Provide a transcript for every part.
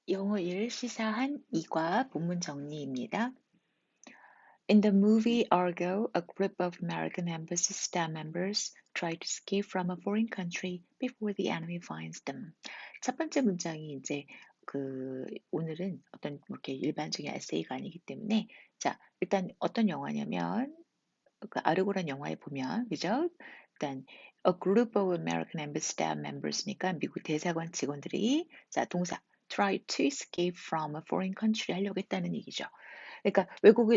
영어 1 시사한 2과 본문 정리입니다. In the movie Argo, a group of American Embassy staff members try to escape from a foreign country before the enemy finds them. 첫 번째 문장이 이제 오늘은 어떤 이렇게 일반적인 에세이가 아니기 때문에 자, 일단 어떤 영화냐면 그 아르고란 영화에 보면 그죠? 일단 a group of American Embassy staff members니까 미국 대사관 직원들이 자, 동사 try to escape from a foreign country 하려고 했다는 얘기죠. 그러니까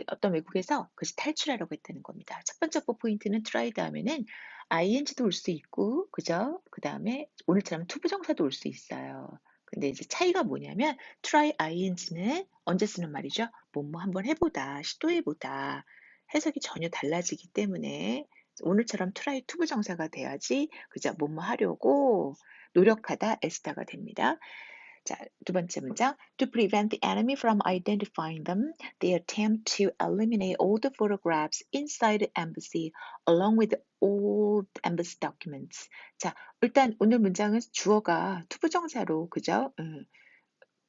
어떤 외국에서 그것이 탈출하려고 했다는 겁니다. 첫 번째 포인트는 try 다음에는 ing도 올 수 있고, 그죠? 그 다음에 오늘처럼 투부정사도 올 수 있어요. 근데 이제 차이가 뭐냐면 try ing는 언제 쓰는 말이죠? 뭐뭐 한번 해보다, 시도해보다. 해석이 전혀 달라지기 때문에 오늘처럼 try 투부정사가 돼야지, 그죠? 뭐뭐 하려고 노력하다, 애쓰다가 됩니다. 자, 두 번째 문장. To prevent the enemy from identifying them, they attempt to eliminate all the photographs inside the embassy along with all the embassy documents. 자, 일단 오늘 문장은 주어가 투부정사로, 그죠?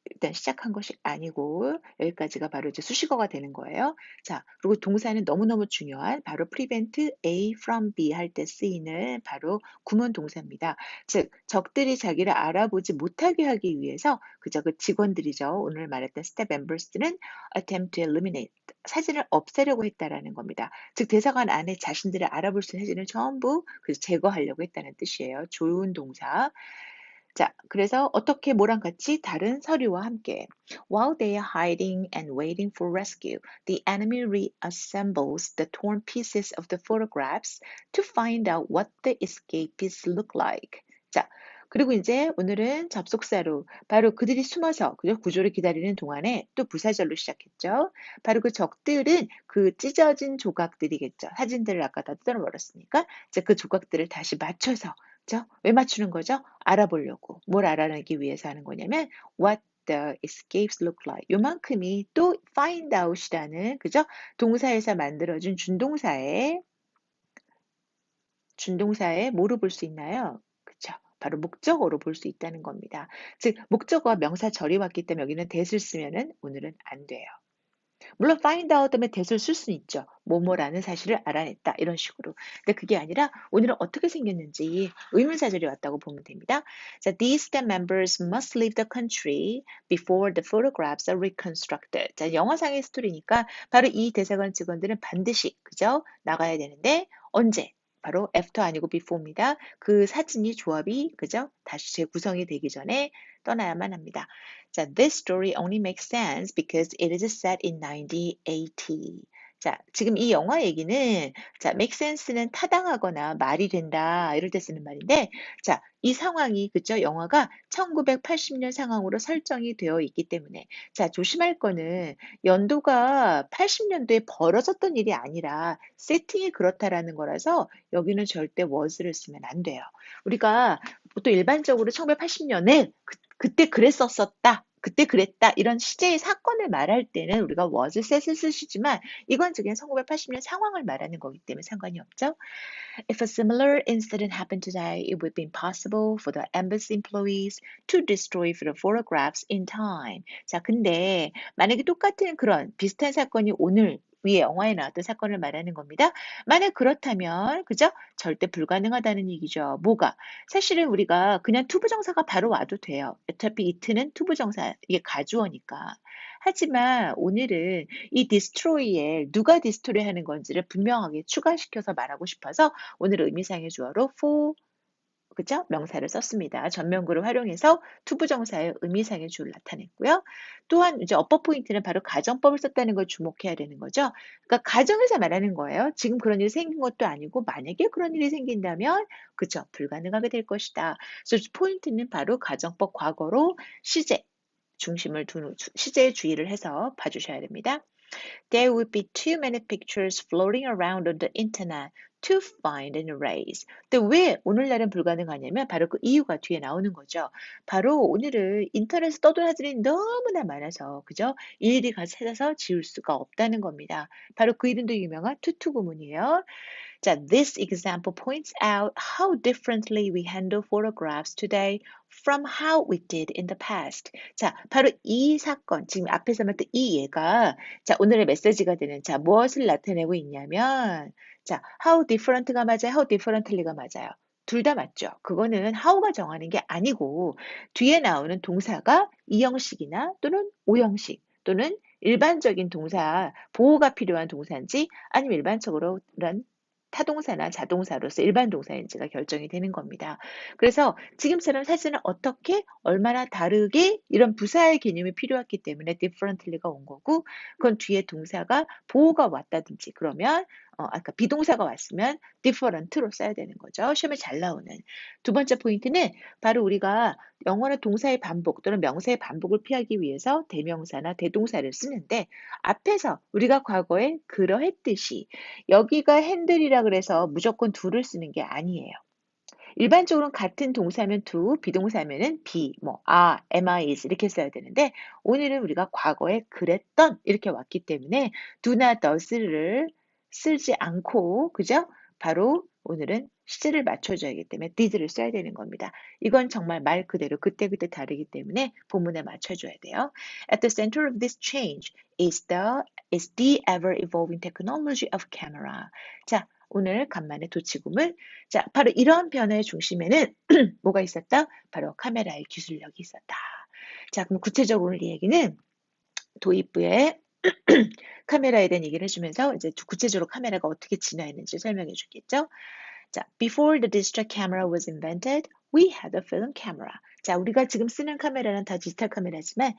일단 시작한 것이 아니고 여기까지가 바로 이제 수식어가 되는 거예요. 자, 그리고 동사는 너무너무 중요한 바로 prevent A from B 할 때 쓰이는 바로 구문 동사입니다. 즉, 적들이 자기를 알아보지 못하게 하기 위해서 그저 그 직원들이죠. 오늘 말했던 스텝 멤버스는 attempt to eliminate 사진을 없애려고 했다라는 겁니다. 즉, 대사관 안에 자신들을 알아볼 수 있는 사진을 전부 그래서 제거하려고 했다는 뜻이에요. 좋은 동사. 자, 그래서 어떻게 뭐랑 같이 다른 서류와 함께 While they are hiding and waiting for rescue, the enemy reassembles the torn pieces of the photographs to find out what the escapees look like. 자, 그리고 이제 오늘은 접속사로 바로 그들이 숨어서 그죠? 구조를 기다리는 동안에 또 부사절로 시작했죠. 바로 그 적들은 그 찢어진 조각들이겠죠. 사진들을 아까 다 뜯어버렸으니까 이제 그 조각들을 다시 맞춰서 그죠? 왜 맞추는 거죠? 알아보려고. 뭘 알아내기 위해서 하는 거냐면 what the escapes look like. 요만큼이 또 find out이라는 그죠? 동사에서 만들어진 준동사에 뭐로 볼 수 있나요? 그쵸? 바로 목적어로 볼 수 있다는 겁니다. 즉 목적어와 명사 절이 왔기 때문에 여기는 that을 쓰면은 오늘은 안 돼요. 물론 find out 다음에 that을 쓸 수는 있죠. 뭐뭐라는 사실을 알아냈다 이런 식으로. 근데 그게 아니라 오늘은 어떻게 생겼는지 의문사절이 왔다고 보면 됩니다. 자, these staff members must leave the country before the photographs are reconstructed. 자, 영화상의 스토리니까 바로 이 대사관 직원들은 반드시 그죠? 나가야 되는데 언제? 바로 after 아니고 before입니다. 그 사진이 조합이 그죠? 다시 재구성이 되기 전에 떠나야만 합니다. 자, this story only makes sense because it is set in 1980. 자, 지금 이 영화 얘기는 자, make sense는 타당하거나 말이 된다 이럴 때 쓰는 말인데 자, 이 상황이 그죠? 영화가 1980년 상황으로 설정이 되어 있기 때문에 자, 조심할 거는 연도가 80년도에 벌어졌던 일이 아니라 세팅이 그렇다라는 거라서 여기는 절대 was를 쓰면 안 돼요. 우리가 보통 일반적으로 1980년에 그때 그랬었었다. 그때 그랬다. 이런 시제의 사건을 말할 때는 우리가 was, set을 쓰시지만 이건 지금 1980년 상황을 말하는 거기 때문에 상관이 없죠. If a similar incident happened today, it would be impossible for the embassy employees to destroy the photographs in time. 자, 근데 만약에 똑같은 그런 비슷한 사건이 오늘 위에 영화에 나왔던 사건을 말하는 겁니다. 만약 그렇다면, 그죠? 절대 불가능하다는 얘기죠. 뭐가? 사실은 우리가 그냥 투부정사가 바로 와도 돼요. 어차피 it는 투부정사, 이게 가주어니까. 하지만 오늘은 이 destroy에 누가 destroy 하는 건지를 분명하게 추가시켜서 말하고 싶어서 오늘 의미상의 주어로 for 그죠? 명사를 썼습니다. 전면구를 활용해서 투부정사의 의미상의 주어를 나타냈고요. 또한 이제 어법 포인트는 바로 가정법을 썼다는 걸 주목해야 되는 거죠. 그러니까 가정에서 말하는 거예요. 지금 그런 일이 생긴 것도 아니고 만약에 그런 일이 생긴다면 그죠? 불가능하게 될 것이다. 그래서 포인트는 바로 가정법 과거로 시제 중심을 두는 시제에 주의를 해서 봐주셔야 됩니다. There would be too many pictures floating around on the internet to find and erase. 근데 왜 오늘날은 불가능하냐면 바로 그 이유가 뒤에 나오는 거죠. 바로 오늘은 인터넷에 떠도는 사진이 너무나 많아서 그죠? 일일이 가서 찾아서 지울 수가 없다는 겁니다. 바로 그 이름도 유명한 투투 구문이에요. 자, this example points out how differently we handle photographs today from how we did in the past. 자, 바로 이 사건, 지금 앞에서 말했던 이 예가, 자, 오늘의 메시지가 되는, 자, 무엇을 나타내고 있냐면, 자, how different가 맞아요? how differently가 맞아요? 둘 다 맞죠. 그거는 how가 정하는 게 아니고, 뒤에 나오는 동사가 이형식이나 또는 오형식, 또는 일반적인 동사, 보호가 필요한 동사인지 아니면 일반적으로 란 타동사나 자동사로서 일반 동사인지가 결정이 되는 겁니다. 그래서 지금처럼 사실은 어떻게 얼마나 다르게 이런 부사의 개념이 필요했기 때문에 differently가 온 거고 그건 뒤에 동사가 보호가 왔다든지 그러면 아까 비동사가 왔으면 different로 써야 되는 거죠. 시험에 잘 나오는. 두 번째 포인트는 바로 우리가 영어는 동사의 반복 또는 명사의 반복을 피하기 위해서 대명사나 대동사를 쓰는데 앞에서 우리가 과거에 그러했듯이 여기가 핸들이라 그래서 무조건 do를 쓰는 게 아니에요. 일반적으로는 같은 동사면 do, 비동사면은 be, 뭐 am, is 이렇게 써야 되는데 오늘은 우리가 과거에 그랬던 이렇게 왔기 때문에 do나 does를 쓰지 않고 그죠? 바로 오늘은 시제를 맞춰줘야 하기 때문에 did를 써야 되는 겁니다. 이건 정말 말 그대로 그때그때 다르기 때문에 본문에 맞춰줘야 돼요. At the center of this change is the ever evolving technology of camera. 자, 오늘 간만에 도치구물. 자, 바로 이러한 변화의 중심에는 뭐가 있었다? 바로 카메라의 기술력이 있었다. 자, 그럼 구체적으로 이 얘기는 도입부에 카메라에 대한 얘기를 해주면서 이제 구체적으로 카메라가 어떻게 진화했는지 설명해 주겠죠. 자, before the digital camera was invented, we had a film camera. 자, 우리가 지금 쓰는 카메라는 다 디지털 카메라지만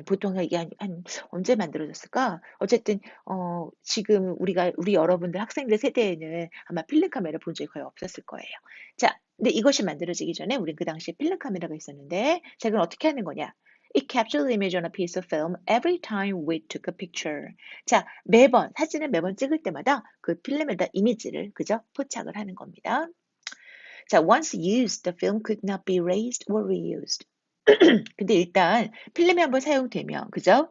보통 이게 한 언제 만들어졌을까? 어쨌든 지금 우리 여러분들 학생들 세대에는 아마 필름 카메라 본 적이 거의 없었을 거예요. 자, 근데 이것이 만들어지기 전에 우린 그 당시에 필름 카메라가 있었는데 자, 그럼 어떻게 하는 거냐? It captured the image on a piece of film every time we took a picture. 자, 사진을 매번 찍을 때마다 그 필름에다 이미지를 그죠? 포착을 하는 겁니다. 자, once used, the film could not be erased or reused. 근데 일단 필름이 한번 사용되면 그죠?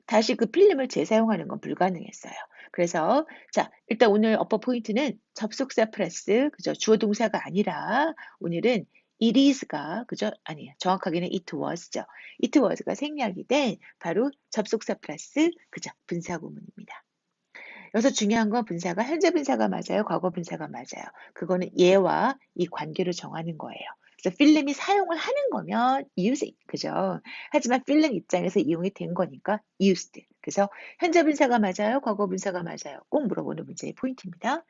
다시 그 필름을 재사용하는 건 불가능했어요. 그래서 자, 일단 오늘 어퍼 포인트는 접속사 플러스 그죠? 주어 동사가 아니라 오늘은 it is가 그죠? 아니에요. 정확하게는 it was죠. it was가 생략이 된 바로 접속사 플러스 그죠? 분사 구문입니다. 여기서 중요한 건 분사가 현재 분사가 맞아요? 과거 분사가 맞아요? 그거는 얘와 이 관계를 정하는 거예요. 그래서 필름이 사용을 하는 거면 using, 그죠? 하지만 필름 입장에서 이용이 된 거니까 used. 그래서 현재 분사가 맞아요? 과거 분사가 맞아요? 꼭 물어보는 문제의 포인트입니다.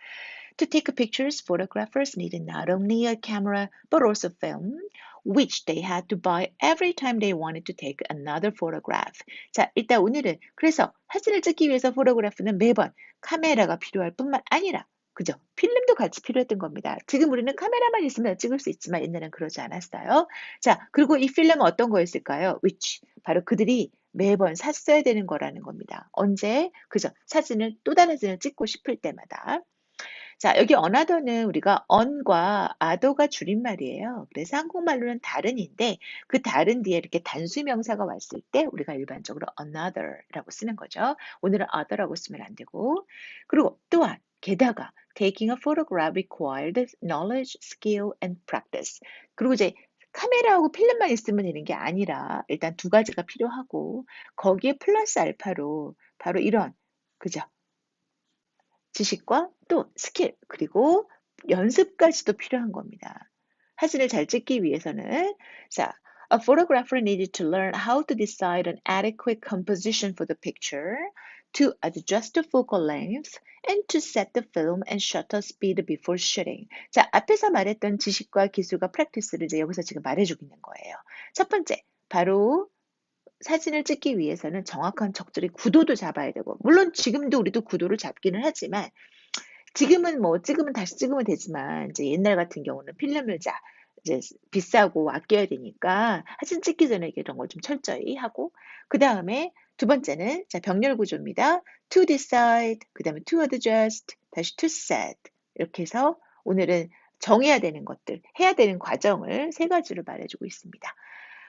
To take pictures, photographers needed not only a camera but also film, which they had to buy every time they wanted to take another photograph. 자, 일단 오늘은 그래서 사진을 찍기 위해서 포토그래프는 매번 카메라가 필요할 뿐만 아니라 그죠? 필름도 같이 필요했던 겁니다. 지금 우리는 카메라만 있으면 찍을 수 있지만 옛날엔 그러지 않았어요. 자, 그리고 이 필름은 어떤 거였을까요? which 바로 그들이 매번 샀어야 되는 거라는 겁니다. 언제? 그죠? 또 다른 사진을 찍고 싶을 때마다. 자, 여기 another는 우리가 on과 other가 줄임말이에요. 그래서 한국말로는 다른인데 그 다른 뒤에 이렇게 단수 명사가 왔을 때 우리가 일반적으로 another라고 쓰는 거죠. 오늘은 other라고 쓰면 안 되고. 그리고 또한 게다가 taking a photograph required knowledge, skill and practice. 그리고 이제 카메라하고 필름만 있으면 되는 게 아니라 일단 두 가지가 필요하고 거기에 플러스 알파로 바로 이런 그죠? 지식과 또 스킬 그리고 연습까지도 필요한 겁니다. 사진을 잘 찍기 위해서는 자, a photographer needed to learn how to decide on adequate composition for the picture, to adjust the focal length, and to set the film and shutter speed before shooting. 자, 앞에서 말했던 지식과 기술과 프랙티스를 이제 여기서 지금 말해주고 있는 거예요. 첫 번째, 바로 사진을 찍기 위해서는 정확한 적절히 구도도 잡아야 되고 물론 지금도 우리도 구도를 잡기는 하지만 지금은 뭐 찍으면 다시 찍으면 되지만 이제 옛날 같은 경우는 필름을 이제 비싸고 아껴야 되니까 사진 찍기 전에 이런 걸 좀 철저히 하고 그 다음에 두 번째는 자 병렬 구조입니다. To decide, 그 다음에 to adjust, 다시 to set 이렇게 해서 오늘은 정해야 되는 것들, 해야 되는 과정을 세 가지로 말해주고 있습니다.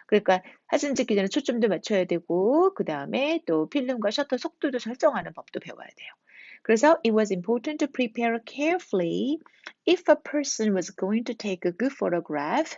그러니까 사진 찍기 전에 초점도 맞춰야 되고 그 다음에 또 필름과 셔터 속도도 설정하는 법도 배워야 돼요. 그래서 it was important to prepare carefully if a person was going to take a good photograph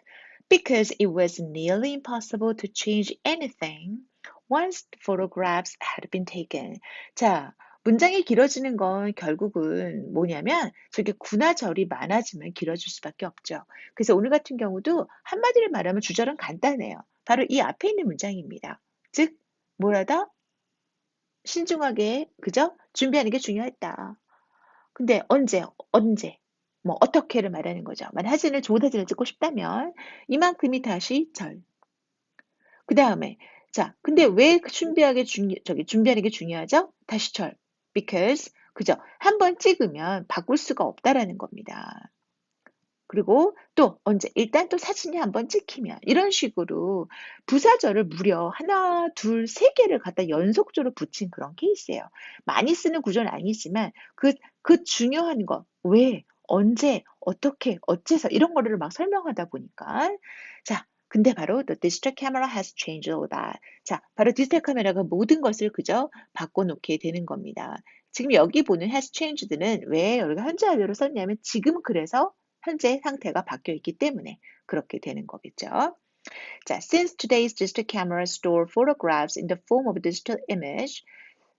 because it was nearly impossible to change anything once the photographs had been taken. 자, 문장이 길어지는 건 결국은 뭐냐면 저게 구나절이 많아지면 길어질 수밖에 없죠. 그래서 오늘 같은 경우도 한마디를 말하면 주절은 간단해요. 바로 이 앞에 있는 문장입니다. 즉, 뭐라다? 신중하게, 그죠? 준비하는 게 중요했다. 근데 언제, 뭐 어떻게를 말하는 거죠. 만약 사진을 좋은 사진을 찍고 싶다면 이만큼이 다시 절. 그 다음에 자, 근데 왜 준비하는 게 중요하죠? 다시 절. Because 그죠? 한번 찍으면 바꿀 수가 없다라는 겁니다. 그리고 또 언제 일단 또 사진이 한번 찍히면 이런 식으로 부사절을 무려 하나, 둘, 세 개를 갖다 연속적으로 붙인 그런 케이스예요. 많이 쓰는 구조는 아니지만 그 중요한 거, 왜, 언제, 어떻게, 어째서 이런 거를 막 설명하다 보니까 자, 근데 바로 the digital camera has changed all that. 자, 바로 디지털 카메라가 모든 것을 그저 바꿔놓게 되는 겁니다. 지금 여기 보는 has changed는 왜 여기가 현재 완료로 썼냐면 지금 그래서 현재 상태가 바뀌어 있기 때문에 그렇게 되는 거겠죠. 자, since today's digital cameras store photographs in the form of a digital image,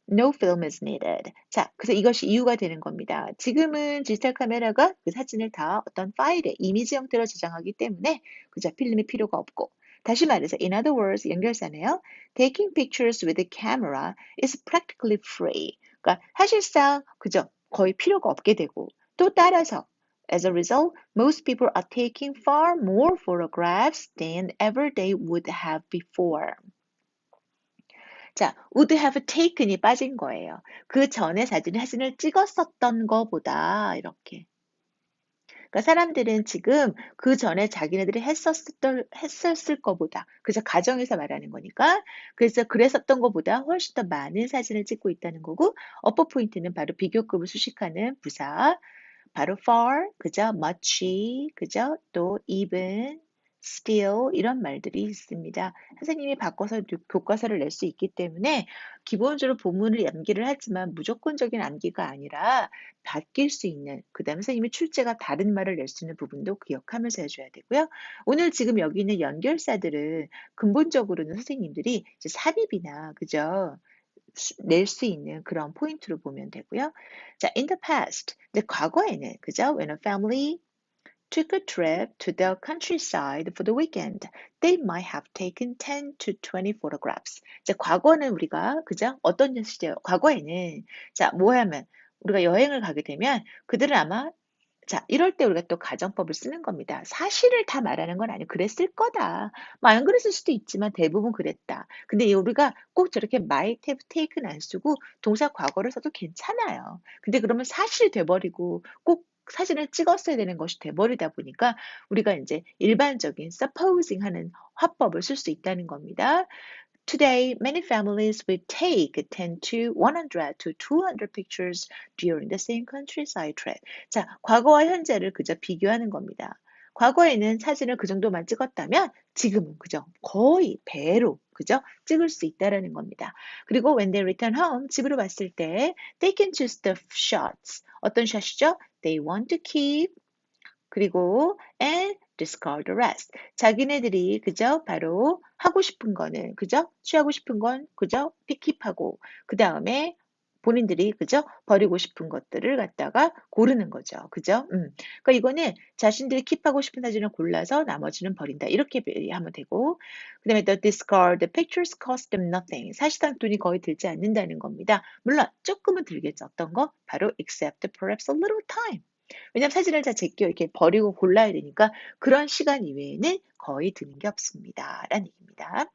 no film is needed. 자, 그래서 이것이 이유가 되는 겁니다. 지금은 디지털 카메라가 그 사진을 다 어떤 파일에 이미지 형태로 저장하기 때문에 그저 필름이 필요가 없고 다시 말해서 in other words 연결사네요. Taking pictures with a camera is practically free. 그러니까 사실상 그저 거의 필요가 없게 되고 또 따라서 As a result, most people are taking far more photographs than ever they would have before. 자, would have taken이 빠진 거예요. 그 전에 사진을 찍었었던 거보다 이렇게. 그러니까 사람들은 지금 그 전에 자기네들이 했었을 거보다, 그래서 가정에서 말하는 거니까, 그래서 그랬었던 거보다 훨씬 더 많은 사진을 찍고 있다는 거고, 어퍼 포인트는 바로 비교급을 수식하는 부사, 바로 far, 그죠? much, 그죠? 또 even, still 이런 말들이 있습니다. 선생님이 바꿔서 교과서를 낼 수 있기 때문에 기본적으로 본문을 암기를 하지만 무조건적인 암기가 아니라 바뀔 수 있는 그 다음에 선생님이 출제가 다른 말을 낼 수 있는 부분도 기억하면서 해줘야 되고요. 오늘 지금 여기 있는 연결사들은 근본적으로는 선생님들이 이제 삽입이나 그죠? 낼 수 있는 그런 포인트로 보면 되고요. 자, in the past, 이제 과거에는 그죠? When a family took a trip to the countryside for the weekend, they might have taken 10 to 20 photographs. 이제 과거는 우리가 그죠? 어떤 시대요? 과거에는 자, 뭐 하면 우리가 여행을 가게 되면 그들은 아마 자, 이럴 때 우리가 또 가정법을 쓰는 겁니다. 사실을 다 말하는 건 아니고 그랬을 거다. 뭐 안 그랬을 수도 있지만 대부분 그랬다. 근데 우리가 꼭 저렇게 might have taken 안 쓰고 동사 과거를 써도 괜찮아요. 근데 그러면 사실이 돼버리고 꼭 사진을 찍었어야 되는 것이 돼버리다 보니까 우리가 이제 일반적인 supposing 하는 화법을 쓸 수 있다는 겁니다. Today, many families will take 10 to 100 to 200 pictures during the same countryside trip. 자, 과거와 현재를 그저 비교하는 겁니다. 과거에는 사진을 그 정도만 찍었다면 지금은 그죠? 거의 배로 그죠? 찍을 수 있다라는 겁니다. 그리고 when they return home, 집으로 왔을 때 they can choose the shots. 어떤 샷이죠? They want to keep 그리고 and discard the rest. 자기네들이 그죠? 바로 하고 싶은 거는 그죠? 취하고 싶은 건 그죠? 픽킵하고 그 다음에 본인들이 그죠? 버리고 싶은 것들을 갖다가 고르는 거죠. 그죠? 그러니까 이거는 자신들이 킵하고 싶은 사진을 골라서 나머지는 버린다. 이렇게 하면 되고 그다음에 the discard the pictures cost them nothing. 사실상 돈이 거의 들지 않는다는 겁니다. 물론 조금은 들겠죠. 어떤 거? 바로 except perhaps a little time. 왜냐면 사진을 다 제껴 이렇게 버리고 골라야 되니까 그런 시간 이외에는 거의 드는 게 없습니다. 라는 얘기입니다.